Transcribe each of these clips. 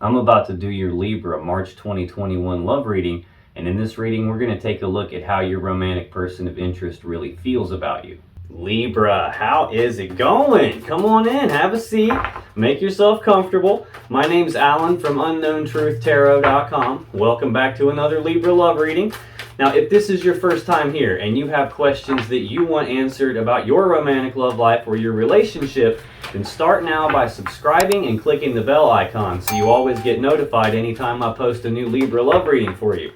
I'm about to do your Libra March 2021 love reading, and in this reading we're going to take a look at how your romantic person of interest really feels about you. Libra, how is it going? Come on in, have a seat, make yourself comfortable. My name's Alan from UnknownTruthTarot.com. Welcome back to another Libra love reading. Now, if this is your first time here and you have questions that you want answered about your romantic love life or your relationship, then start now by subscribing and clicking the bell icon so you always get notified anytime I post a new Libra love reading for you.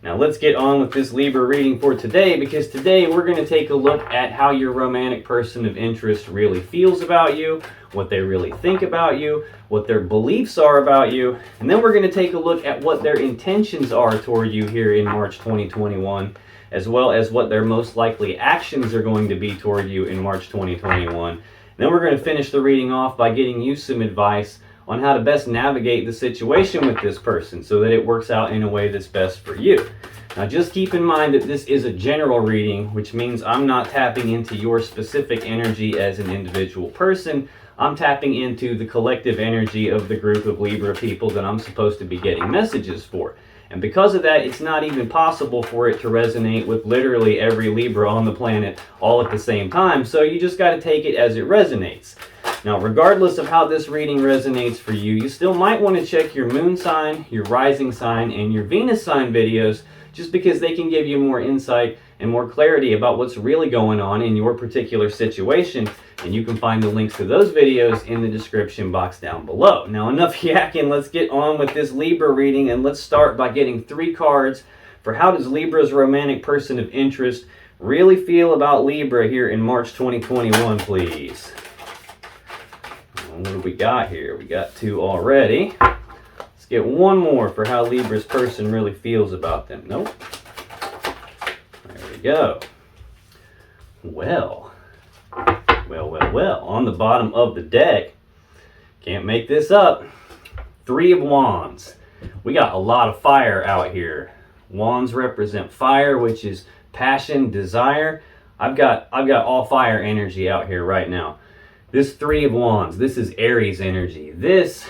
Now let's get on with this Libra reading for today, because today we're going to take a look at how your romantic person of interest really feels about you, what they really think about you, what their beliefs are about you, and then we're going to take a look at what their intentions are toward you here in March 2021, as well as what their most likely actions are going to be toward you in March 2021. Then we're going to finish the reading off by getting you some advice on how to best navigate the situation with this person so that it works out in a way that's best for you. Now just keep in mind that this is a general reading, which means I'm not tapping into your specific energy as an individual person. I'm tapping into the collective energy of the group of Libra people that I'm supposed to be getting messages for. And because of that, it's not even possible for it to resonate with literally every Libra on the planet all at the same time, so you just got to take it as it resonates. Now, regardless of how this reading resonates for you, you still might want to check your moon sign, your rising sign, and your Venus sign videos, just because they can give you more insight and more clarity about what's really going on in your particular situation. And you can find the links to those videos in the description box down below. Now, enough yakking, let's get on with this Libra reading, and let's start by getting 3 cards for how does Libra's romantic person of interest really feel about Libra here in March 2021, please. What do we got here? We got 2 already. Let's get one more for how Libra's person really feels about them. Nope. There we go. Well. On the bottom of the deck, can't make this up, 3 of Wands. We got a lot of fire out here. Wands represent fire, which is passion, desire. I've got all fire energy out here right now. This 3 of Wands, this is Aries energy. This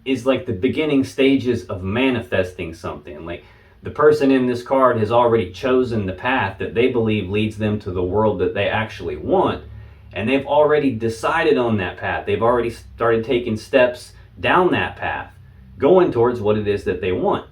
is like the beginning stages of manifesting something. Like the person in this card has already chosen the path that they believe leads them to the world that they actually want. And they've already decided on that path. They've already started taking steps down that path, going towards what it is that they want.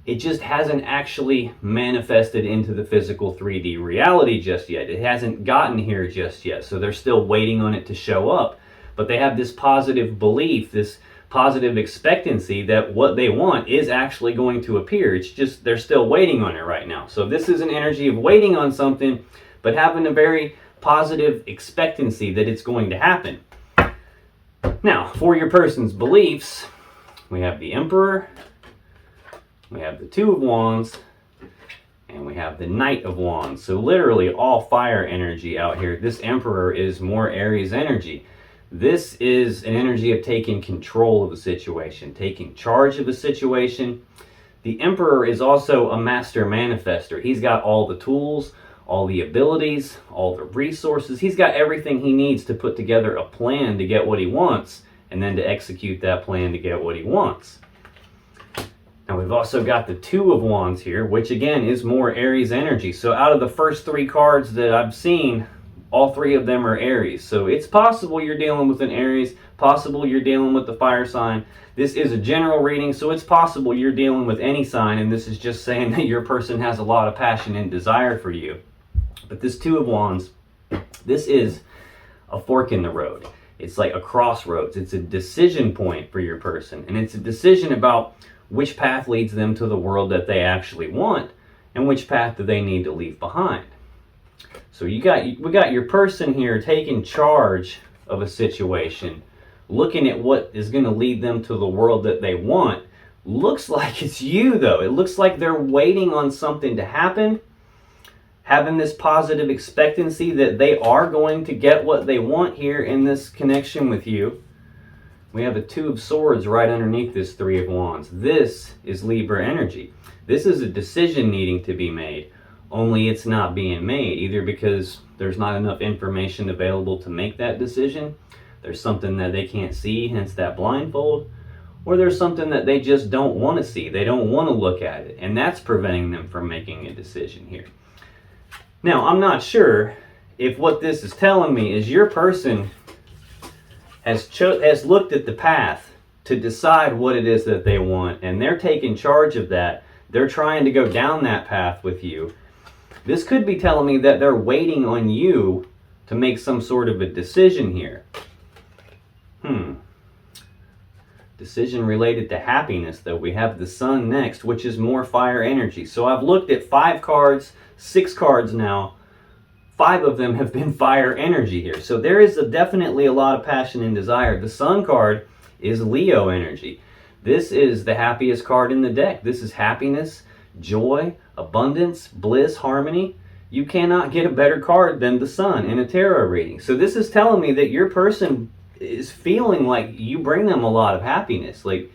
It just hasn't actually manifested into the physical 3D reality just yet. It hasn't gotten here just yet. So they're still waiting on it to show up. But they have this positive belief, this positive expectancy that what they want is actually going to appear. It's just they're still waiting on it right now. So this is an energy of waiting on something, but having a very positive expectancy that it's going to happen. Now, for your person's beliefs, we have the Emperor, we have the 2 of Wands, and we have the Knight of Wands. So literally all fire energy out here. This Emperor is more Aries energy. This is an energy of taking control of a situation, taking charge of a situation. The Emperor is also a master manifester. He's got all the tools, all the abilities, all the resources. He's got everything he needs to put together a plan to get what he wants, and then to execute that plan to get what he wants. Now we've also got the 2 of Wands here, which again is more Aries energy. So out of the first 3 cards that I've seen, all 3 of them are Aries. So it's possible you're dealing with an Aries, possible you're dealing with the fire sign. This is a general reading, so it's possible you're dealing with any sign, and this is just saying that your person has a lot of passion and desire for you. But this 2 of Wands, this is a fork in the road. It's like a crossroads. It's a decision point for your person. And it's a decision about which path leads them to the world that they actually want, and which path do they need to leave behind. So we got your person here taking charge of a situation, looking at what is going to lead them to the world that they want. Looks like it's you, though. It looks like they're waiting on something to happen, having this positive expectancy that they are going to get what they want here in this connection with you. We have a 2 of Swords right underneath this 3 of Wands. This is Libra energy. This is a decision needing to be made, only it's not being made, either because there's not enough information available to make that decision, there's something that they can't see, hence that blindfold, or there's something that they just don't want to see. They don't want to look at it, and that's preventing them from making a decision here. Now, I'm not sure if what this is telling me is your person has looked at the path to decide what it is that they want, and they're taking charge of that. They're trying to go down that path with you. This could be telling me that they're waiting on you to make some sort of a decision here. Decision related to happiness, though. We have the Sun next, which is more fire energy. So I've looked at 5 cards, 6 cards now. 5 of them have been fire energy here. So there is definitely a lot of passion and desire. The Sun card is Leo energy. This is the happiest card in the deck. This is happiness, joy, abundance, bliss, harmony. You cannot get a better card than the Sun in a tarot reading. So this is telling me that your person is feeling like you bring them a lot of happiness. Like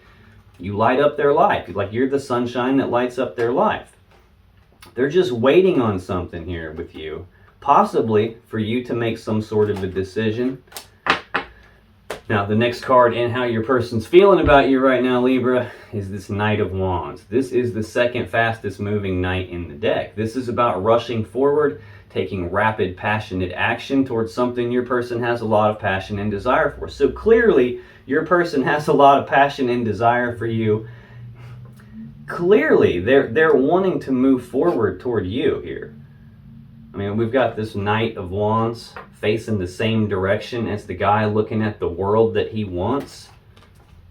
you light up their life. Like you're the sunshine that lights up their life. They're just waiting on something here with you. Possibly for you to make some sort of a decision. Now, the next card and how your person's feeling about you right now, Libra, is this Knight of Wands. This is the second fastest moving knight in the deck. This is about rushing forward, taking rapid, passionate action towards something your person has a lot of passion and desire for. So clearly, your person has a lot of passion and desire for you. Clearly, they're wanting to move forward toward you here. I mean, we've got this Knight of Wands facing the same direction as the guy looking at the world that he wants.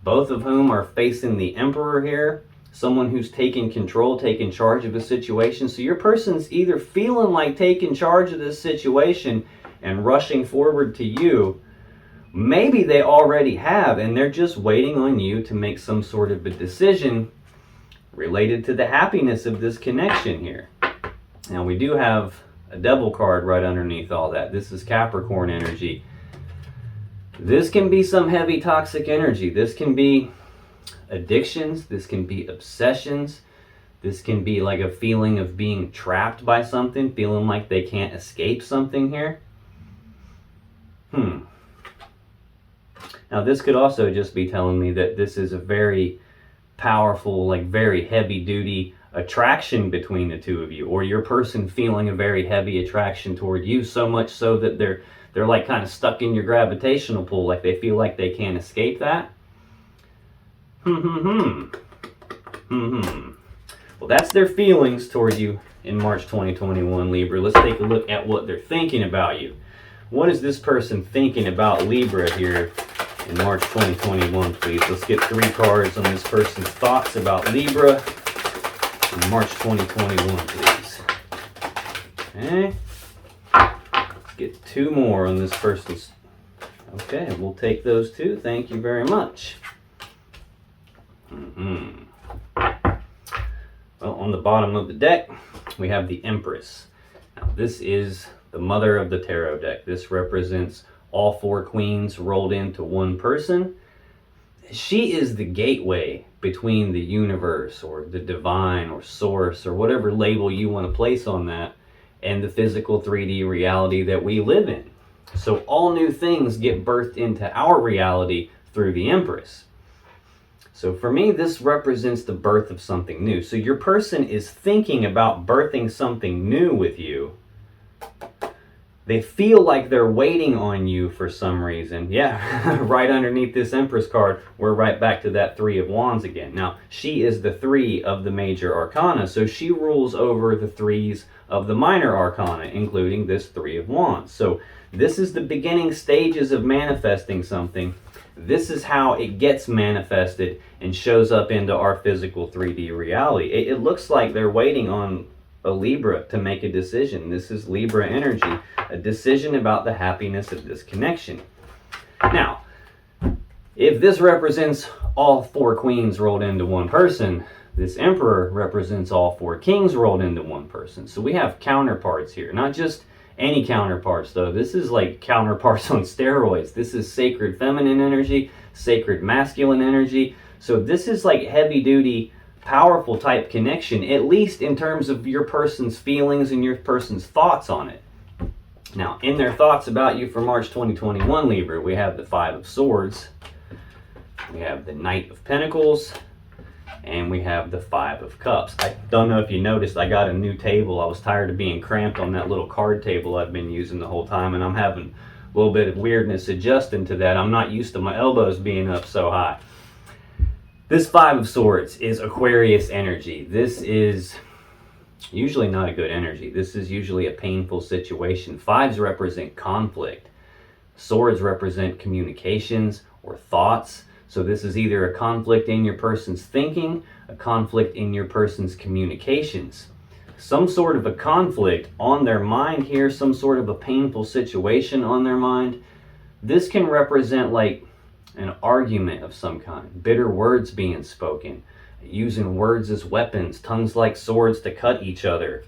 Both of whom are facing the Emperor here. Someone who's taking control, taking charge of a situation. So your person's either feeling like taking charge of this situation and rushing forward to you. Maybe they already have, and they're just waiting on you to make some sort of a decision related to the happiness of this connection here. Now, we do have a Devil card right underneath all that. This is Capricorn energy. This can be some heavy toxic energy. This can be addictions. This can be obsessions. This can be like a feeling of being trapped by something, feeling like they can't escape something here. Now, this could also just be telling me that this is a very powerful, like very heavy duty attraction between the two of you, or your person feeling a very heavy attraction toward you, so much so that they're like kind of stuck in your gravitational pull, like they feel like they can't escape that. Well, that's their feelings toward you in March 2021, Libra. Let's take a look at what they're thinking about you. What is this person thinking about Libra here in March 2021, please? Let's get 3 cards on this person's thoughts about Libra in March 2021, please. Okay. Let's get 2 more on this person's. Okay, we'll take those 2. Thank you very much. Well, on the bottom of the deck, we have the Empress. Now, this is the mother of the tarot deck. This represents all 4 queens rolled into one person. She is the gateway between the universe or the divine or source or whatever label you want to place on that and the physical 3D reality that we live in. So all new things get birthed into our reality through the Empress. So for me, this represents the birth of something new. So your person is thinking about birthing something new with you. They feel like they're waiting on you for some reason. Yeah, right underneath this Empress card, we're right back to that 3 of Wands again. Now, she is the 3 of the major arcana, so she rules over the 3s of the minor arcana, including this 3 of Wands. So this is the beginning stages of manifesting something. This is how it gets manifested and shows up into our physical 3D reality. It looks like they're waiting on a Libra to make a decision. This is Libra energy, a decision about the happiness of this connection. Now, if this represents all 4 queens rolled into one person, this Emperor represents all 4 kings rolled into one person. So we have counterparts here, not just any counterparts though. This is like counterparts on steroids. This is sacred feminine energy, sacred masculine energy. So this is like heavy duty, powerful type connection, at least in terms of your person's feelings and your person's thoughts on it. Now, in their thoughts about you for March 2021, Libra, we have the 5 of Swords. We have the Knight of Pentacles, and we have the Five of Cups. I don't know if you noticed, I got a new table. I was tired of being cramped on that little card table I've been using the whole time, and I'm having a little bit of weirdness adjusting to that. I'm not used to my elbows being up so high. This Five of Swords is Aquarius energy. This is usually not a good energy. This is usually a painful situation. Fives represent conflict. Swords represent communications or thoughts. So this is either a conflict in your person's thinking, a conflict in your person's communications. Some sort of a conflict on their mind here, some sort of a painful situation on their mind. This can represent like an argument of some kind, bitter words being spoken, using words as weapons, tongues like swords to cut each other.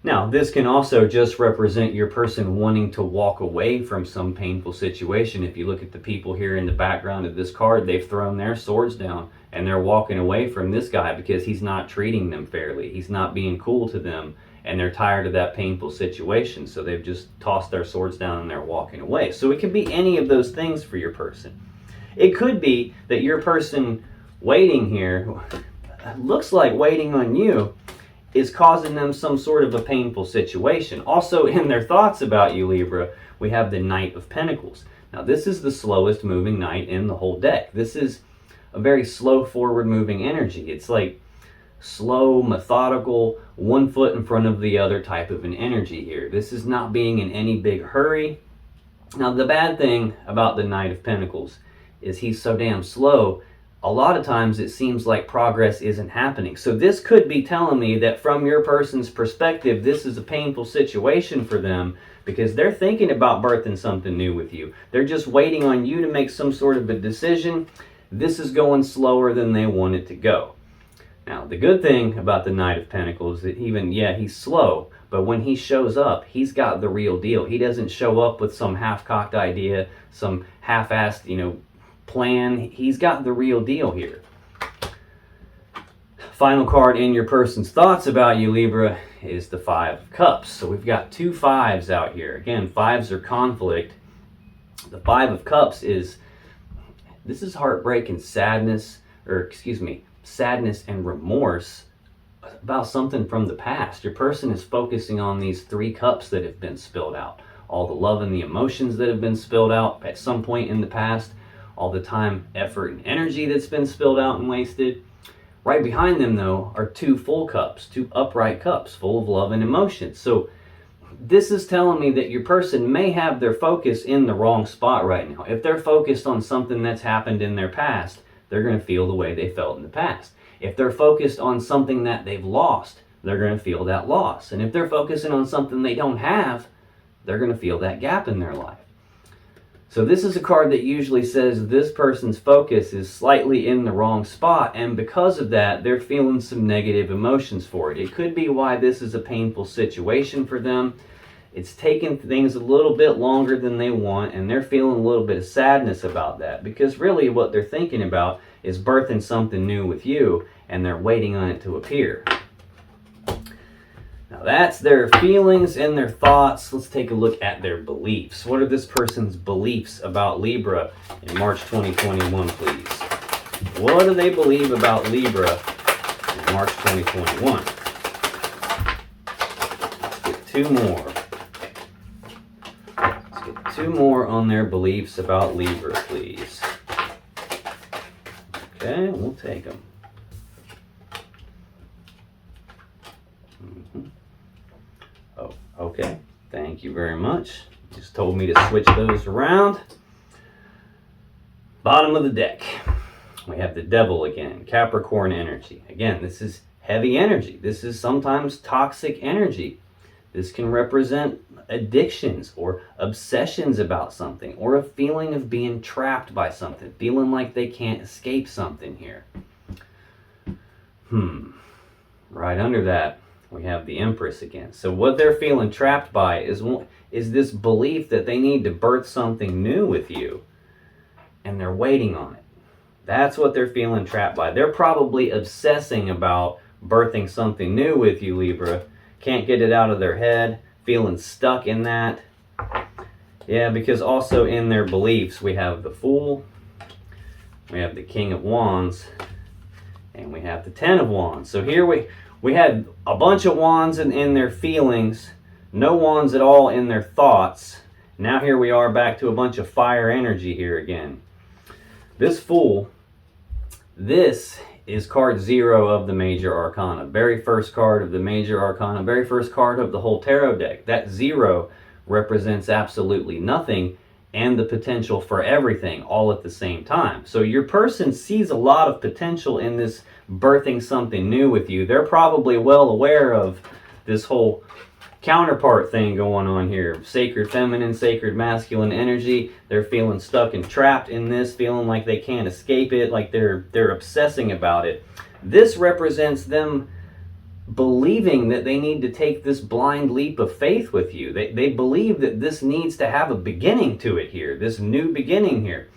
Now, this can also just represent your person wanting to walk away from some painful situation. If you look at the people here in the background of this card, they've thrown their swords down and they're walking away from this guy because he's not treating them fairly. He's not being cool to them, and they're tired of that painful situation. So they've just tossed their swords down and they're walking away. So it could be any of those things for your person. It could be that your person waiting here, looks like waiting on you, is causing them some sort of a painful situation. Also, in their thoughts about you, Libra, we have the Knight of Pentacles. Now, this is the slowest moving knight in the whole deck. This is a very slow forward moving energy. It's like slow, methodical, one foot in front of the other type of an energy here. This is not being in any big hurry. Now, the bad thing about the Knight of Pentacles is he's so damn slow. A lot of times it seems like progress isn't happening. So this could be telling me that from your person's perspective, this is a painful situation for them because they're thinking about birthing something new with you. They're just waiting on you to make some sort of a decision. This is going slower than they want it to go. Now, the good thing about the Knight of Pentacles is that even, yeah, he's slow, but when he shows up, he's got the real deal. He doesn't show up with some half-cocked idea, some half-assed, plan. He's got the real deal here. Final card in your person's thoughts about you, Libra, is the Five of Cups. So we've got two fives out here. Again, fives are conflict. The Five of Cups this is heartbreak and sadness, sadness and remorse about something from the past. Your person is focusing on these three cups that have been spilled out. All the love and the emotions that have been spilled out at some point in the past. All the time, effort, and energy that's been spilled out and wasted. Right behind them, though, are two full cups, two upright cups full of love and emotion. So this is telling me that your person may have their focus in the wrong spot right now. If they're focused on something that's happened in their past, they're going to feel the way they felt in the past. If they're focused on something that they've lost, they're going to feel that loss. And if they're focusing on something they don't have, they're going to feel that gap in their life. So this is a card that usually says this person's focus is slightly in the wrong spot, and because of that, they're feeling some negative emotions for it. It could be why this is a painful situation for them. It's taking things a little bit longer than they want, and they're feeling a little bit of sadness about that, because really what they're thinking about is birthing something new with you, and they're waiting on it to appear. Now that's their feelings and their thoughts. Let's take a look at their beliefs. What are this person's beliefs about Libra in March 2021, please? What do they believe about Libra in March 2021? Let's get two more. Let's get two more on their beliefs about Libra, please. Okay, we'll take them. Okay, thank you very much. Just told me to switch those around. Bottom of the deck, we have the Devil again, Capricorn energy. Again, this is heavy energy. This is sometimes toxic energy. This can represent addictions or obsessions about something, or a feeling of being trapped by something, feeling like they can't escape something here. Right under that, we have the Empress again. So what they're feeling trapped by is this belief that they need to birth something new with you, and they're waiting on it. That's what they're feeling trapped by. They're probably obsessing about birthing something new with you, Libra. Can't get it out of their head, feeling stuck in that. Yeah, because also in their beliefs, we have the Fool, we have the King of Wands, and we have the Ten of Wands. So here we had a bunch of wands in their feelings, no wands at all in their thoughts. Now here we are back to a bunch of fire energy here again. This Fool, this is card 0 of the Major Arcana. Very first card of the Major Arcana, very first card of the whole tarot deck. That 0 represents absolutely nothing and the potential for everything all at the same time. So your person sees a lot of potential in this birthing something new with you. They're probably well aware of this whole counterpart thing going on here. Sacred feminine, sacred masculine energy. They're feeling stuck and trapped in this, feeling like they can't escape it, like they're obsessing about it. This represents them believing that they need to take this blind leap of faith with you. They believe that this needs to have a beginning to it here, this new beginning here.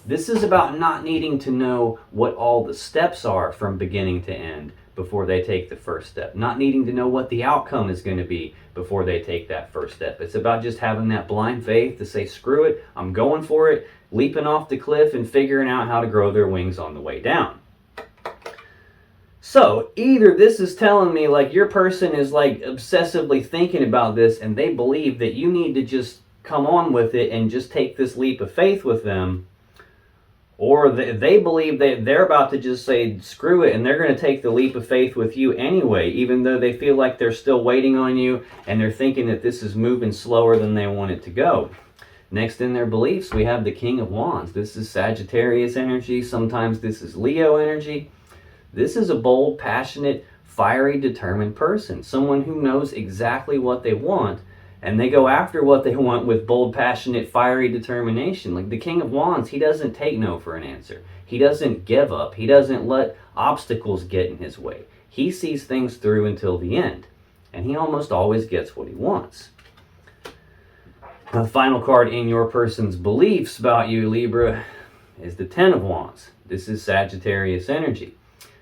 This is about not needing to know what all the steps are from beginning to end before they take the first step. Not needing to know what the outcome is going to be before they take that first step. It's about just having that blind faith to say, screw it, I'm going for it, leaping off the cliff and figuring out how to grow their wings on the way down. So either this is telling me like your person is like obsessively thinking about this and they believe that you need to just come on with it and just take this leap of faith with them, or they believe that they're about to just say screw it and they're going to take the leap of faith with you anyway, even though they feel like they're still waiting on you and they're thinking that this is moving slower than they want it to go. Next in their beliefs, we have the King of Wands. This is Sagittarius energy. Sometimes this is Leo energy. This is a bold, passionate, fiery, determined person. Someone who knows exactly what they want, and they go after what they want with bold, passionate, fiery determination. Like the King of Wands, he doesn't take no for an answer. He doesn't give up. He doesn't let obstacles get in his way. He sees things through until the end, and he almost always gets what he wants. The final card in your person's beliefs about you, Libra, is the Ten of Wands. This is Sagittarius energy.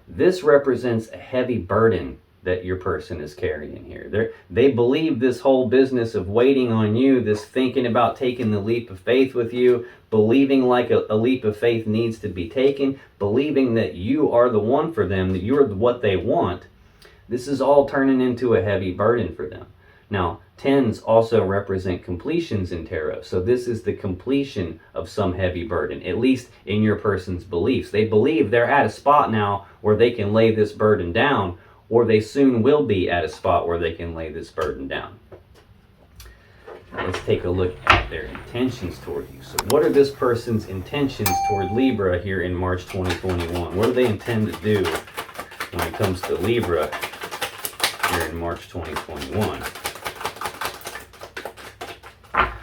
This represents a heavy burden that your person is carrying here. They believe this whole business of waiting on you, this thinking about taking the leap of faith with you, believing like a leap of faith needs to be taken, believing that you are the one for them, that you're what they want. This is all turning into a heavy burden for them. Now, tens also represent completions in tarot. So this is the completion of some heavy burden, at least in your person's beliefs. They believe they're at a spot now where they can lay this burden down, or they soon will be at a spot where they can lay this burden down. Let's take a look at their intentions toward you. So what are this person's intentions toward Libra here in March 2021? What do they intend to do when it comes to Libra here in March 2021?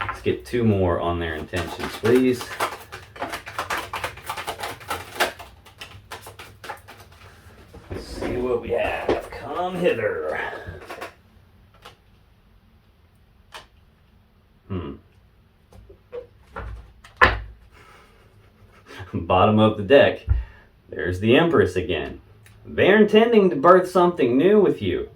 Let's get 2 more on their intentions, please. Let's see what we have. Come hither. Bottom of the deck, there's the Empress again. They're intending to birth something new with you.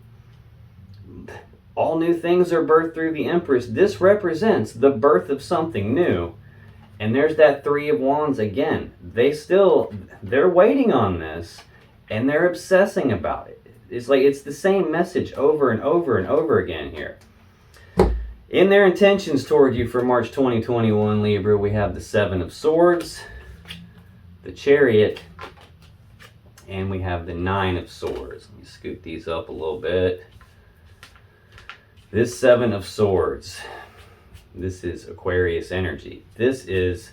All new things are birthed through the Empress. This represents the birth of something new. And there's that 3 of Wands again. They're waiting on this, and they're obsessing about it. It's like it's the same message over and over and over again here. In their intentions toward you for March 2021, Libra, we have the 7 of Swords, the Chariot, and we have the 9 of Swords. Let me scoot these up a little bit. This 7 of Swords, this is Aquarius energy. This is,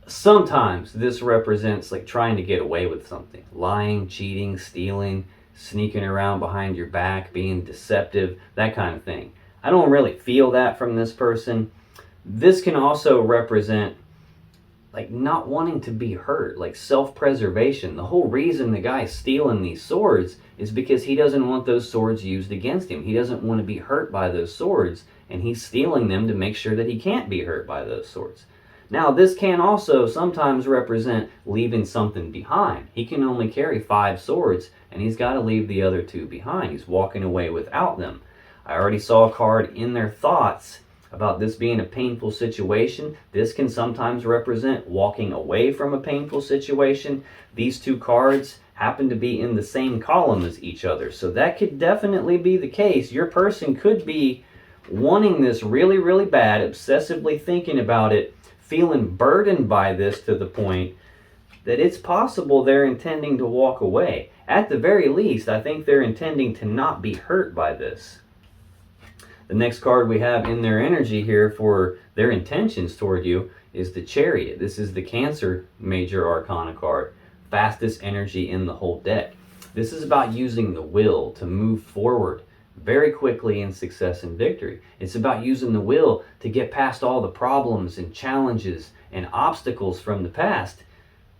sometimes this represents like trying to get away with something. Lying, cheating, stealing, sneaking around behind your back, being deceptive, that kind of thing. I don't really feel that from this person. This can also represent like not wanting to be hurt, like self-preservation. The whole reason the guy's stealing these swords is because he doesn't want those swords used against him. He doesn't want to be hurt by those swords, and he's stealing them to make sure that he can't be hurt by those swords. Now, this can also sometimes represent leaving something behind. He can only carry 5 swords, and he's got to leave the other 2 behind. He's walking away without them. I already saw a card in their thoughts about this being a painful situation. This can sometimes represent walking away from a painful situation. These two cards happen to be in the same column as each other, so that could definitely be the case. Your person could be wanting this really, really bad, obsessively thinking about it, feeling burdened by this to the point that it's possible they're intending to walk away. At the very least, I think they're intending to not be hurt by this. The next card we have in their energy here for their intentions toward you is the Chariot. This is the Cancer Major Arcana card. Fastest energy in the whole deck. This is about using the will to move forward very quickly in success and victory. It's about using the will to get past all the problems and challenges and obstacles from the past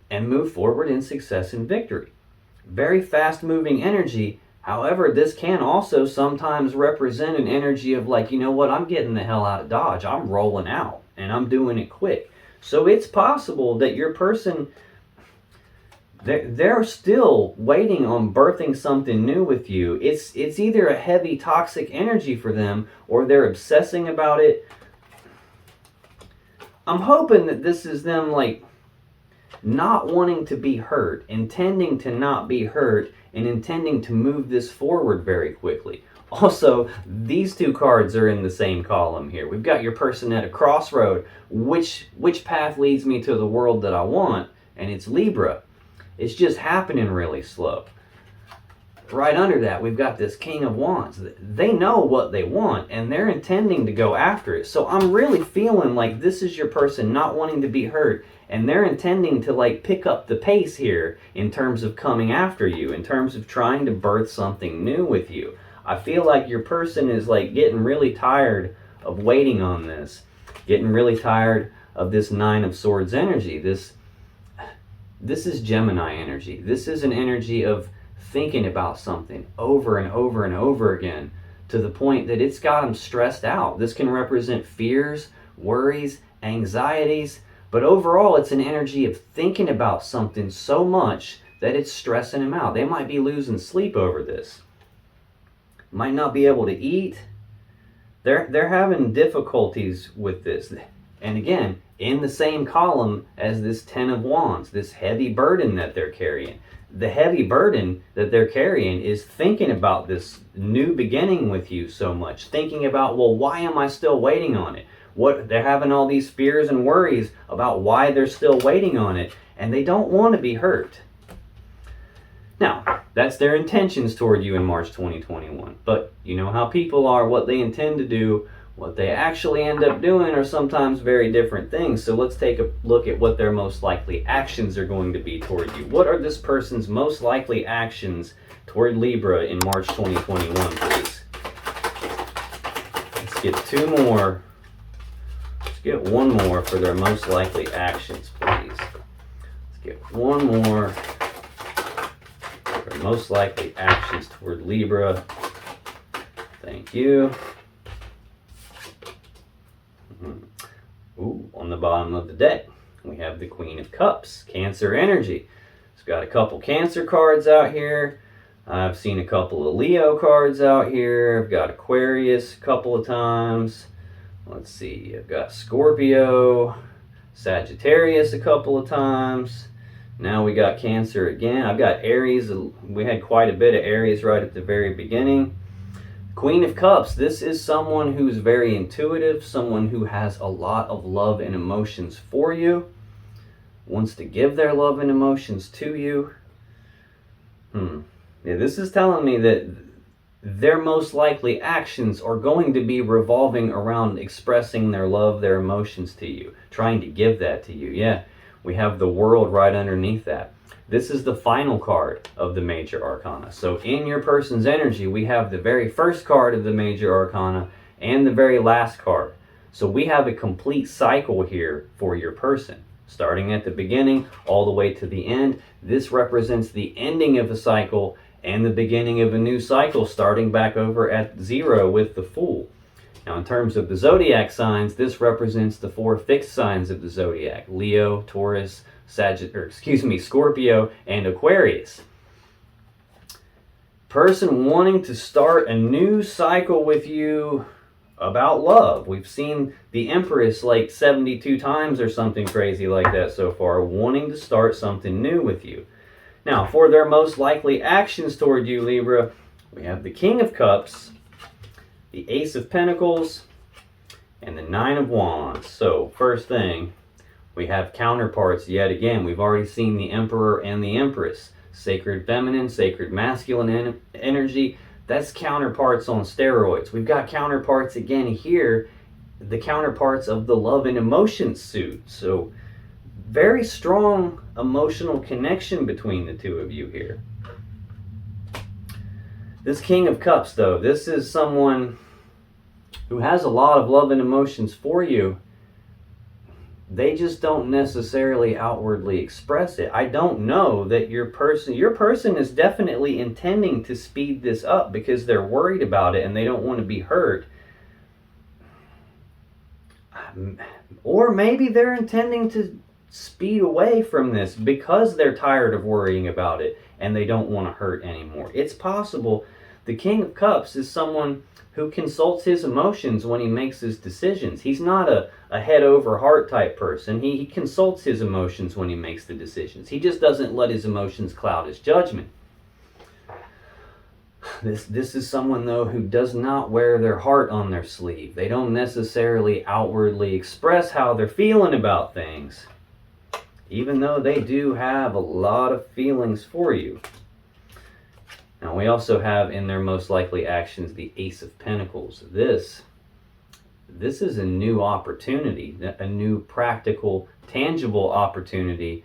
and move forward in success and victory. Very fast moving energy. However, this can also sometimes represent an energy of like, you know what, I'm getting the hell out of Dodge. I'm rolling out and I'm doing it quick. So it's possible that your person, they're still waiting on birthing something new with you. It's either a heavy toxic energy for them or they're obsessing about it. I'm hoping that this is them like not wanting to be hurt, intending to not be hurt, and intending to move this forward very quickly. Also, these two cards are in the same column here. We've got your person at a crossroad. Which path leads me to the world that I want? And it's Libra. It's just happening really slow. Right under that, we've got this King of Wands. They know what they want, and they're intending to go after it. So I'm really feeling like this is your person not wanting to be hurt, and they're intending to like pick up the pace here in terms of coming after you, in terms of trying to birth something new with you. I feel like your person is like getting really tired of waiting on this, getting really tired of this Nine of Swords energy. This is Gemini energy. This is an energy of thinking about something over and over and over again to the point that it's got them stressed out. This can represent fears, worries, anxieties, but overall it's an energy of thinking about something so much that it's stressing them out. They might be losing sleep over this. Might not be able to eat. They're having difficulties with this. And again, in the same column as this Ten of Wands, this heavy burden that they're carrying. The heavy burden that they're carrying is thinking about this new beginning with you so much. Thinking about, well, why am I still waiting on it? They're having all these fears and worries about why they're still waiting on it, and they don't want to be hurt. Now, that's their intentions toward you in March 2021. But you know how people are, what they intend to do, what they actually end up doing are sometimes very different things. So let's take a look at what their most likely actions are going to be toward you. What are this person's most likely actions toward Libra in March 2021, please? Let's get two more. Let's get one more for their most likely actions, please. Let's get one more for their most likely actions toward Libra. Thank you. Ooh, on the bottom of the deck, we have the Queen of Cups, Cancer energy. It's got a couple Cancer cards out here. I've seen a couple of Leo cards out here. I've got Aquarius a couple of times. Let's see, I've got Scorpio, Sagittarius a couple of times. Now we got Cancer again. I've got Aries. We had quite a bit of Aries right at the very beginning. Queen of Cups, this is someone who's very intuitive, someone who has a lot of love and emotions for you, wants to give their love and emotions to you. Yeah, this is telling me that their most likely actions are going to be revolving around expressing their love, their emotions to you, trying to give that to you. Yeah, we have the World right underneath that. This is the final card of the Major Arcana. So in your person's energy, we have the very first card of the Major Arcana and the very last card. So we have a complete cycle here for your person. Starting at the beginning all the way to the end. This represents the ending of a cycle and the beginning of a new cycle starting back over at 0 with the Fool. Now in terms of the zodiac signs, this represents the 4 fixed signs of the zodiac. Leo, Taurus, Scorpio, and Aquarius. Person wanting to start a new cycle with you. about love. We've seen the Empress like 72 times or something crazy like that so far, wanting to start something new with you. Now, for their most likely actions toward you, Libra, we have the King of Cups, the Ace of Pentacles, and the Nine of Wands. So, first thing, we have counterparts yet again. We've already seen the Emperor and the Empress. Sacred feminine, sacred masculine energy. That's counterparts on steroids. We've got counterparts again here, the counterparts of the love and emotion suit. So very strong emotional connection between the two of you here. This King of Cups, though, this is someone who has a lot of love and emotions for you. They just don't necessarily outwardly express it. I don't know that your person is definitely intending to speed this up because they're worried about it and they don't want to be hurt. Or maybe they're intending to speed away from this because they're tired of worrying about it and they don't want to hurt anymore. It's possible. The King of Cups is someone who consults his emotions when he makes his decisions. He's not a head over heart type person. He consults his emotions when he makes the decisions. He just doesn't let his emotions cloud his judgment. This is someone, though, who does not wear their heart on their sleeve. They don't necessarily outwardly express how they're feeling about things, even though they do have a lot of feelings for you. Now, we also have in their most likely actions the Ace of Pentacles. This is a new opportunity, a new practical, tangible opportunity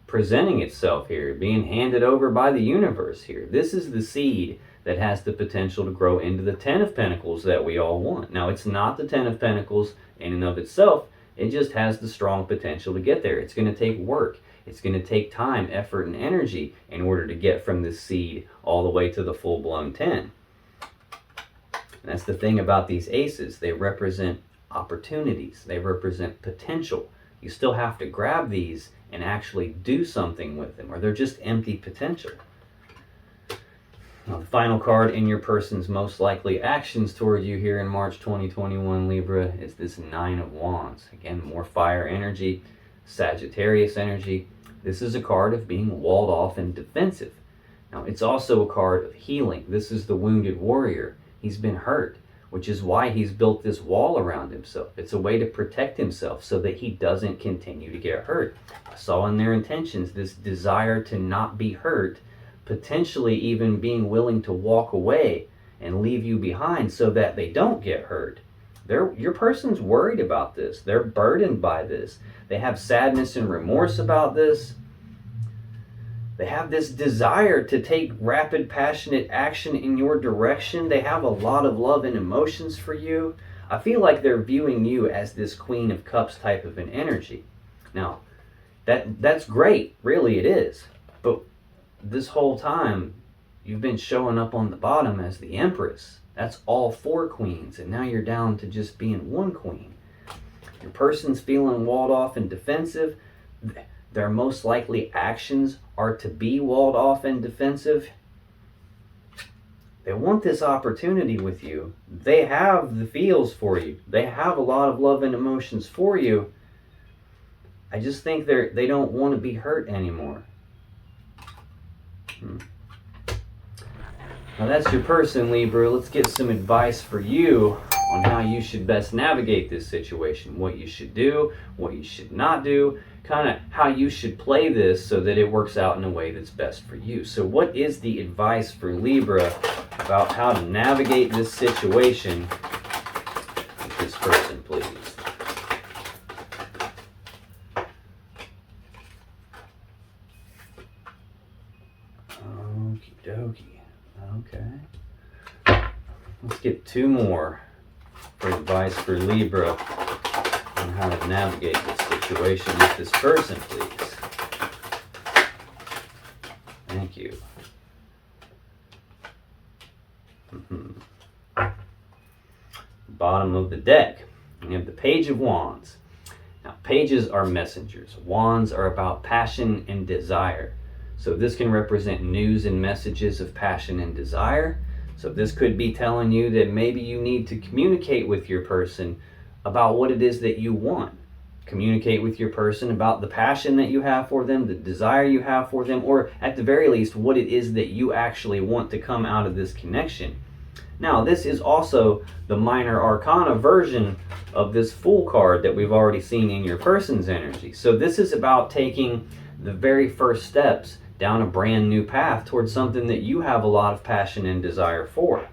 presenting itself here, being handed over by the universe here. This is the seed that has the potential to grow into the Ten of Pentacles that we all want. Now, it's not the Ten of Pentacles in and of itself. It just has the strong potential to get there. It's going to take work. It's going to take time, effort, and energy in order to get from this seed all the way to the full-blown 10. And that's the thing about these aces. They represent opportunities. They represent potential. You still have to grab these and actually do something with them, or they're just empty potential. Now, the final card in your person's most likely actions toward you here in March 2021, Libra, is this Nine of Wands. Again, more fire energy, Sagittarius energy. This is a card of being walled off and defensive. Now, it's also a card of healing. This is the wounded warrior. He's been hurt, which is why he's built this wall around himself. It's a way to protect himself so that he doesn't continue to get hurt. I saw in their intentions this desire to not be hurt, potentially even being willing to walk away and leave you behind so that they don't get hurt. Your person's worried about this. They're burdened by this. They have sadness and remorse about this. They have this desire to take rapid, passionate action in your direction. They have a lot of love and emotions for you. I feel like they're viewing you as this Queen of Cups type of an energy. Now, that's great. Really, it is. But this whole time, you've been showing up on the bottom as the Empress. That's all 4 queens, and now you're down to just being 1 queen. Your person's feeling walled off and defensive. Their most likely actions are to be walled off and defensive. They want this opportunity with you. They have the feels for you. They have a lot of love and emotions for you. I just think they don't want to be hurt anymore. Now that's your person, Libra. Let's get some advice for you on how you should best navigate this situation. What you should do, what you should not do, kind of how you should play this so that it works out in a way that's best for you. So what is the advice for Libra about how to navigate this situation with this person, please? Okie dokie. Okay. Let's get 2 more for advice for Libra on how to navigate this situation with this person, please. Thank you. Bottom of the deck, we have the Page of Wands. Now, pages are messengers. Wands are about passion and desire. So this can represent news and messages of passion and desire. So this could be telling you that maybe you need to communicate with your person about what it is that you want. Communicate with your person about the passion that you have for them, the desire you have for them, or at the very least, what it is that you actually want to come out of this connection. Now, this is also the minor arcana version of this Fool card that we've already seen in your person's energy. So this is about taking the very first steps down a brand new path towards something that you have a lot of passion and desire for.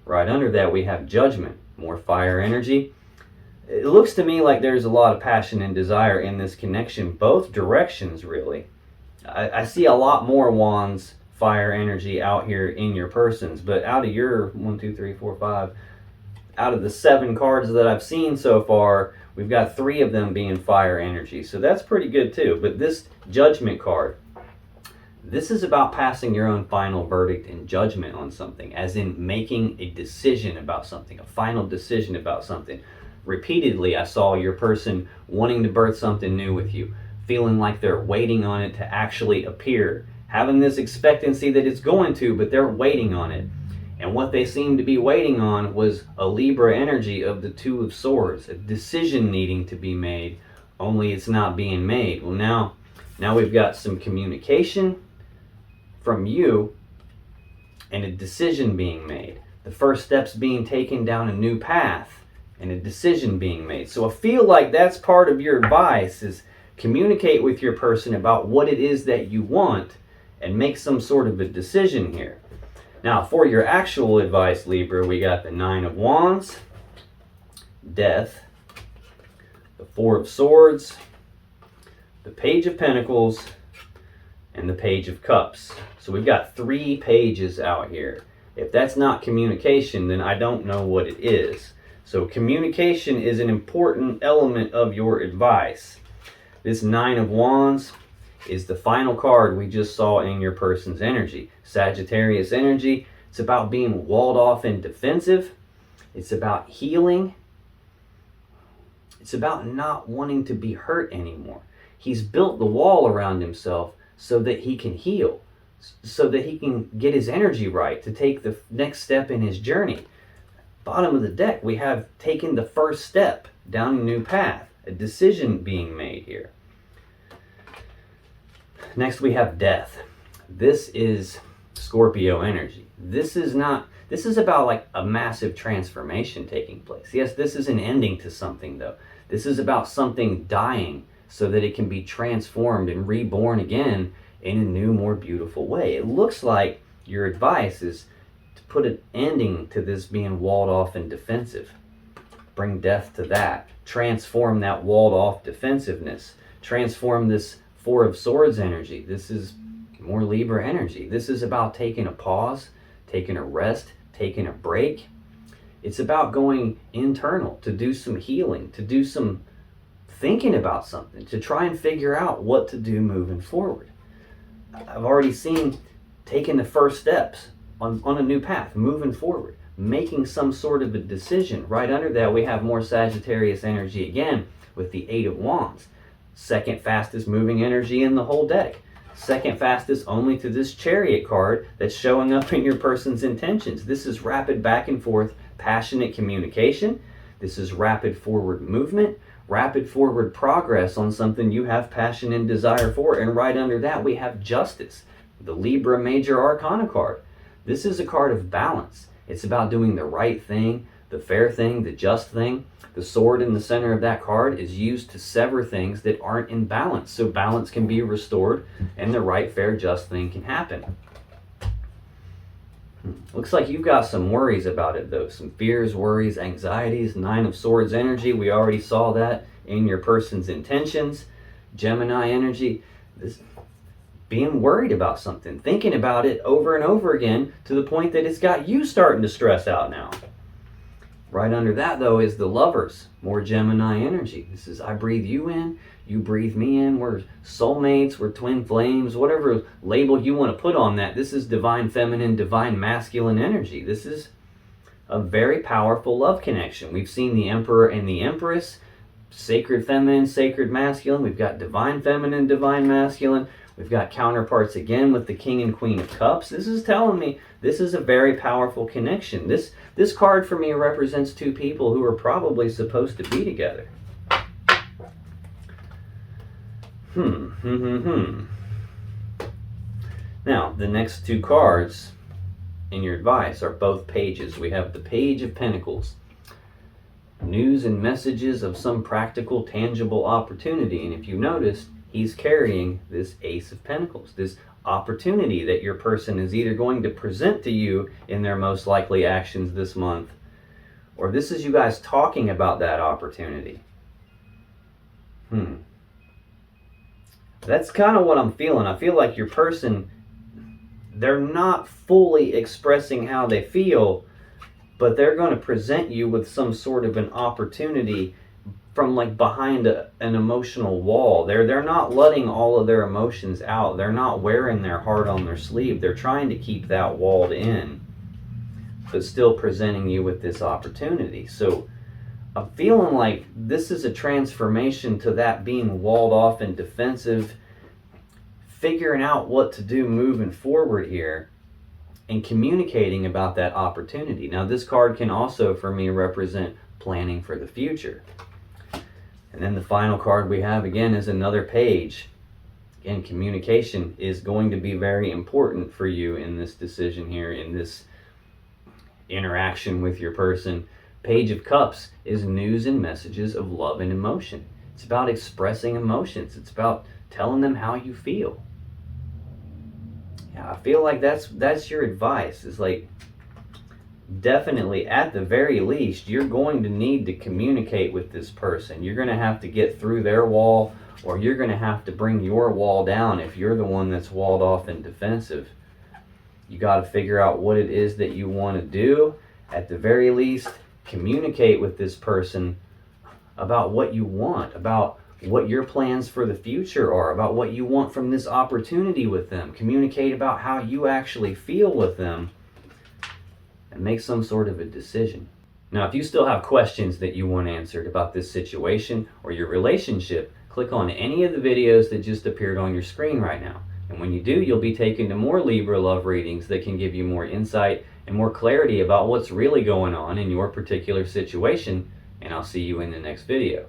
Right under that, we have Judgment, more fire energy. It looks to me like there's a lot of passion and desire in this connection, both directions really. I see a lot more Wands, fire energy out here in your persons, but out of your 1, 2, 3, 4, 5, out of the 7 cards that I've seen so far, we've got 3 of them being fire energy, so that's pretty good too. But this Judgment card, this is about passing your own final verdict and judgment on something, as in making a decision about something, a final decision about something. Repeatedly, I saw your person wanting to birth something new with you, feeling like they're waiting on it to actually appear, having this expectancy that it's going to, but they're waiting on it. And what they seem to be waiting on was a Libra energy of the Two of Swords, a decision needing to be made, only it's not being made. Well, now we've got some communication from you and a decision being made. The first steps being taken down a new path and a decision being made. So I feel like that's part of your advice, is communicate with your person about what it is that you want and make some sort of a decision here. Now, for your actual advice, Libra, we got the 9 of Wands, Death, the 4 of Swords, the Page of Pentacles, and the Page of Cups. So we've got 3 pages out here. If that's not communication, then I don't know what it is. So communication is an important element of your advice. This 9 of Wands is the final card we just saw in your person's energy. Sagittarius energy, it's about being walled off and defensive. It's about healing. It's about not wanting to be hurt anymore. He's built the wall around himself so that he can heal, so that he can get his energy right to take the next step in his journey. Bottom of the deck, we have taken the first step down a new path, a decision being made here. Next we have Death. This is Scorpio energy. This is about like a massive transformation taking place. Yes, this is an ending to something though. This is about something dying so that it can be transformed and reborn again in a new, more beautiful way. It looks like your advice is to put an ending to this being walled off and defensive. Bring death to that. Transform that walled off defensiveness. Transform this 4 of Swords energy. This is more Libra energy. This is about taking a pause, taking a rest, taking a break. It's about going internal to do some healing, to do some thinking about something, to try and figure out what to do moving forward. I've already seen taking the first steps on a new path, moving forward, making some sort of a decision. Right under that, we have more Sagittarius energy again with the 8 of Wands. Second fastest moving energy in the whole deck. Second fastest only to this Chariot card that's showing up in your person's intentions. This is rapid back and forth, passionate communication. This is rapid forward movement, rapid forward progress on something you have passion and desire for. And right under that, we have Justice, the Libra Major Arcana card. This is a card of balance. It's about doing the right thing, the fair thing, the just thing. The sword in the center of that card is used to sever things that aren't in balance, so balance can be restored and the right, fair, just thing can happen. Looks like you've got some worries about it though, some fears, worries, anxieties. 9 of Swords energy, we already saw that in your person's intentions. Gemini energy, this being worried about something, thinking about it over and over again to the point that it's got you starting to stress out now. Right under that, though, is the Lovers, more Gemini energy. This is I breathe you in, you breathe me in. We're soulmates, we're twin flames, whatever label you want to put on that. This is divine feminine, divine masculine energy. This is a very powerful love connection. We've seen the Emperor and the Empress, sacred feminine, sacred masculine. We've got divine feminine, divine masculine. We've got counterparts again with the King and Queen of Cups. This is telling me this is a very powerful connection. This card for me represents two people who are probably supposed to be together. Now, the next two cards in your advice are both pages. We have the Page of Pentacles. News and messages of some practical, tangible opportunity. And if you notice, he's carrying this Ace of Pentacles, this opportunity that your person is either going to present to you in their most likely actions this month, or this is you guys talking about that opportunity. That's kind of what I'm feeling. I feel like your person, they're not fully expressing how they feel, but they're going to present you with some sort of an opportunity from like behind an emotional wall. They're not letting all of their emotions out. They're not wearing their heart on their sleeve. They're trying to keep that walled in, but still presenting you with this opportunity. So I'm feeling like this is a transformation to that being walled off and defensive, figuring out what to do moving forward here, and communicating about that opportunity. Now, this card can also, for me, represent planning for the future. And then the final card we have, again, is another page. Again, communication is going to be very important for you in this decision here, in this interaction with your person. Page of Cups is news and messages of love and emotion. It's about expressing emotions. It's about telling them how you feel. Yeah, I feel like that's your advice. It's like, definitely, at the very least, you're going to need to communicate with this person. You're going to have to get through their wall, or you're going to have to bring your wall down if you're the one that's walled off and defensive. You got to figure out what it is that you want to do. At the very least, communicate with this person about what you want, about what your plans for the future are, about what you want from this opportunity with them. Communicate about how you actually feel with them, and make some sort of a decision. Now, if you still have questions that you want answered about this situation or your relationship, click on any of the videos that just appeared on your screen right now. And when you do, you'll be taken to more Libra love readings that can give you more insight and more clarity about what's really going on in your particular situation. And I'll see you in the next video.